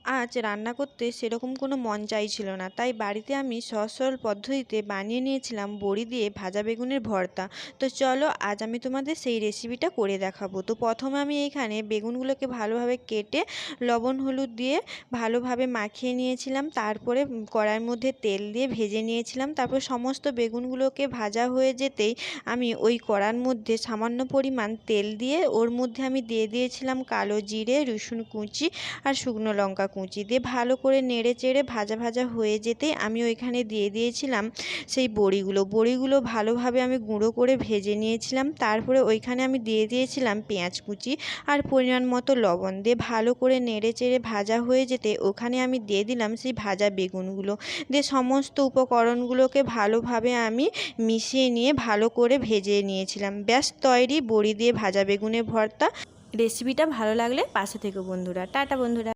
আজ রান্না করতে সেরকম কোনো মন চাইছিল না, তাই বাড়িতে আমি সহজ সরল পদ্ধতিতে বানিয়ে নিয়েছিলাম বড়ি দিয়ে ভাজা বেগুনের ভর্তা। তো চলো আজ আমি তোমাদের সেই রেসিপিটা করে দেখাবো। তো প্রথমে আমি এইখানে বেগুনগুলোকে ভালোভাবে কেটে লবণ হলুদ দিয়ে ভালোভাবে মাখিয়ে নিয়েছিলাম। তারপরে কড়াইয়ের মধ্যে তেল দিয়ে ভেজে নিয়েছিলাম। তারপর সমস্ত বেগুনগুলোকে ভাজা হয়ে যেতেই আমি ওই কড়ার মধ্যে সামান্য পরিমাণ তেল দিয়ে ওর মধ্যে আমি দিয়ে দিয়েছিলাম কালো জিরে, রসুন কুচি আর শুকনো লঙ্কা কুচি দিয়ে ভালো করে নেড়ে চেড়ে ভাজা ভাজা হয়ে যেতেই আমি ওইখানে দিয়ে দিয়েছিলাম সেই বড়িগুলো ভালোভাবে আমি গুঁড়ো করে ভেজে নিয়েছিলাম। তারপরে ওইখানে আমি দিয়ে দিয়েছিলাম পেঁয়াজ কুচি আর পরিমাণ মতো লবণ দিয়ে ভালো করে নেড়ে চেড়ে ভাজা হয়ে যেতে ওখানে আমি দিয়ে দিলাম সেই ভাজা বেগুনগুলো দিয়ে সমস্ত উপকরণগুলোকে ভালোভাবে আমি মিশিয়ে নিয়ে ভালো করে ভেজে নিয়েছিলাম। ব্যাস তৈরি বড়ি দিয়ে ভাজা বেগুনের ভর্তা। রেসিপিটা ভালো লাগলে পাশে থেকো বন্ধুরা। টাটা বন্ধুরা।